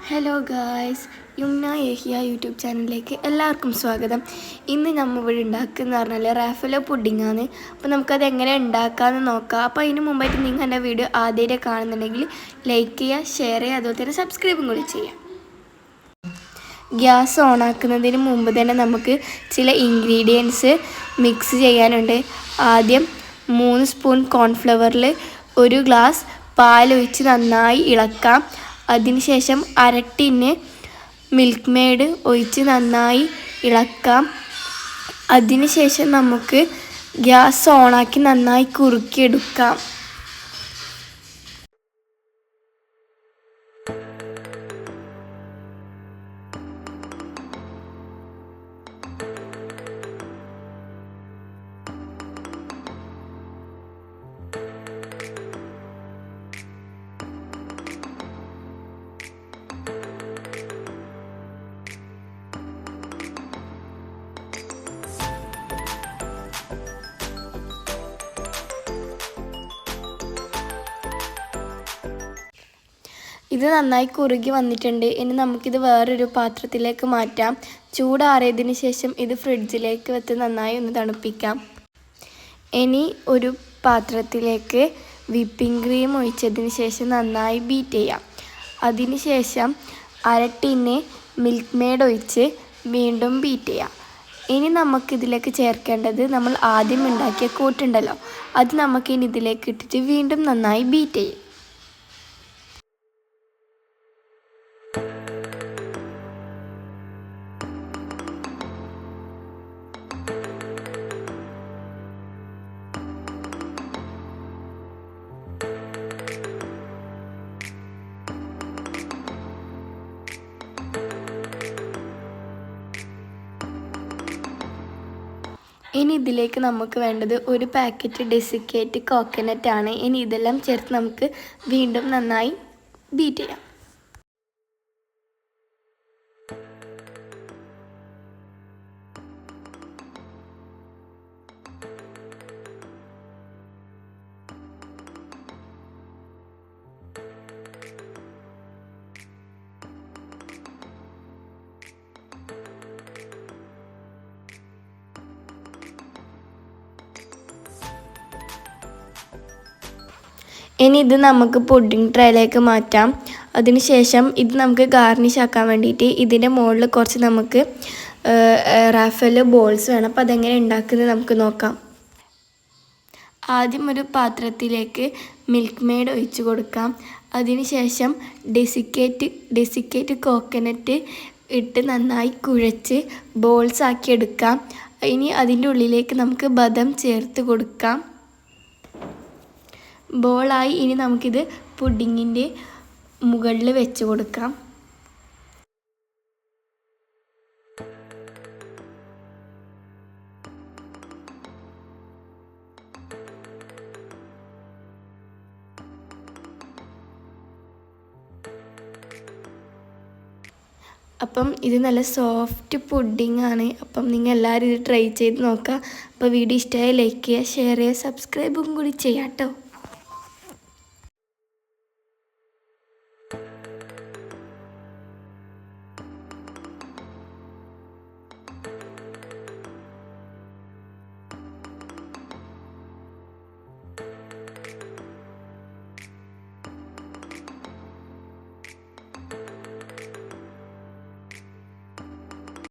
Hello guys, Yumna ഏഹിയ YouTube ചാനലിലേക്ക് എല്ലാവർക്കും സ്വാഗതം. ഇന്ന് നമ്മൾ ഇവിടെ ഉണ്ടാക്കുന്ന പറഞ്ഞാൽ റാഫലോ പുഡിങ്ങാണ്. അപ്പോൾ നമുക്കത് എങ്ങനെ ഉണ്ടാക്കാമെന്ന് നോക്കാം. അപ്പോൾ അതിന് മുമ്പായിട്ട് നിങ്ങൾ എൻ്റെ വീഡിയോ ആദ്യമായിട്ട് കാണുന്നുണ്ടെങ്കിൽ ലൈക്ക് ചെയ്യുക, ഷെയർ ചെയ്യുക, അതുപോലെ തന്നെ സബ്സ്ക്രൈബും കൂടി ചെയ്യാം. ഗ്യാസ് ഓണാക്കുന്നതിന് മുമ്പ് തന്നെ നമുക്ക് ചില ഇൻഗ്രീഡിയൻസ് മിക്സ് ചെയ്യാനുണ്ട്. ആദ്യം 3 സ്പൂൺ കോൺഫ്ലവറിൽ 1 ഗ്ലാസ് പാലൊഴിച്ച് നന്നായി ഇളക്കാം. അതിനുശേഷം 1/2 ടിന്ന് മിൽക്ക് മെയ്ഡ് ഒഴിച്ച് നന്നായി ഇളക്കാം. അതിനുശേഷം നമുക്ക് ഗ്യാസ് ഓണാക്കി നന്നായി കുറുക്കിയെടുക്കാം. ഇത് നന്നായി കുറുകി വന്നിട്ടുണ്ട്. ഇനി നമുക്കിത് വേറൊരു പാത്രത്തിലേക്ക് മാറ്റാം. ചൂടാറിയതിന് ശേഷം ഇത് ഫ്രിഡ്ജിലേക്ക് വെച്ച് നന്നായി ഒന്ന് തണുപ്പിക്കാം. ഇനി ഒരു പാത്രത്തിലേക്ക് വിപ്പിംഗ് ക്രീം ഒഴിച്ചതിന് ശേഷം നന്നായി ബീറ്റ് ചെയ്യാം. അതിന് ശേഷം 1/2 ടിന്ന് മിൽക്ക് മെയ്ഡ് ഒഴിച്ച് വീണ്ടും ബീറ്റ് ചെയ്യാം. ഇനി നമുക്കിതിലേക്ക് ചേർക്കേണ്ടത് നമ്മൾ ആദ്യം ഉണ്ടാക്കിയ കൂട്ടുണ്ടല്ലോ, അത് നമുക്കിനി ഇതിലേക്ക് ഇട്ടിട്ട് വീണ്ടും നന്നായി ബീറ്റ് ചെയ്യും. ഇനി ഇതിലേക്ക് നമുക്ക് വേണ്ടത് 1 പാക്കറ്റ് ഡെസിക്കേറ്റ് കോക്കനട്ട് ആണ്. ഇനി ഇതെല്ലാം ചേർത്ത് നമുക്ക് വീണ്ടും നന്നായി ബീറ്റ് ചെയ്യാം. ഇനി ഇത് നമുക്ക് പുഡിംഗ് ട്രേയിലേക്ക് മാറ്റാം. അതിനുശേഷം ഇത് നമുക്ക് ഗാർണിഷ് ആക്കാൻ വേണ്ടിയിട്ട് ഇതിൻ്റെ മുകളിൽ കുറച്ച് നമുക്ക് റാഫലോ ബോൾസ് വേണം. അപ്പോൾ അതെങ്ങനെ ഉണ്ടാക്കുന്നത് നമുക്ക് നോക്കാം. ആദ്യം ഒരു പാത്രത്തിലേക്ക് മിൽക്ക് മെയ്ഡ് ഒഴിച്ച് കൊടുക്കാം. അതിനുശേഷം ഡെസിക്കേറ്റ് കോക്കനട്ട് ഇട്ട് നന്നായി കുഴച്ച് ബോൾസ് ആക്കി എടുക്കാം. ഇനി അതിൻ്റെ ഉള്ളിലേക്ക് നമുക്ക് ബദാം ചേർത്ത് കൊടുക്കാം. ബോളായി. ഇനി നമുക്കിത് പുഡിങ്ങിൻ്റെ മുകളിൽ വെച്ച് കൊടുക്കാം. അപ്പം ഇത് നല്ല സോഫ്റ്റ് പുഡിംഗ് ആണ്. അപ്പം നിങ്ങൾ എല്ലാവരും ഇത് ട്രൈ ചെയ്ത് നോക്കുക. അപ്പോൾ വീഡിയോ ഇഷ്ടമായി ലൈക്ക് ചെയ്യുക, ഷെയർ ചെയ്യുക, സബ്സ്ക്രൈബും കൂടി ചെയ്യാം കേട്ടോ.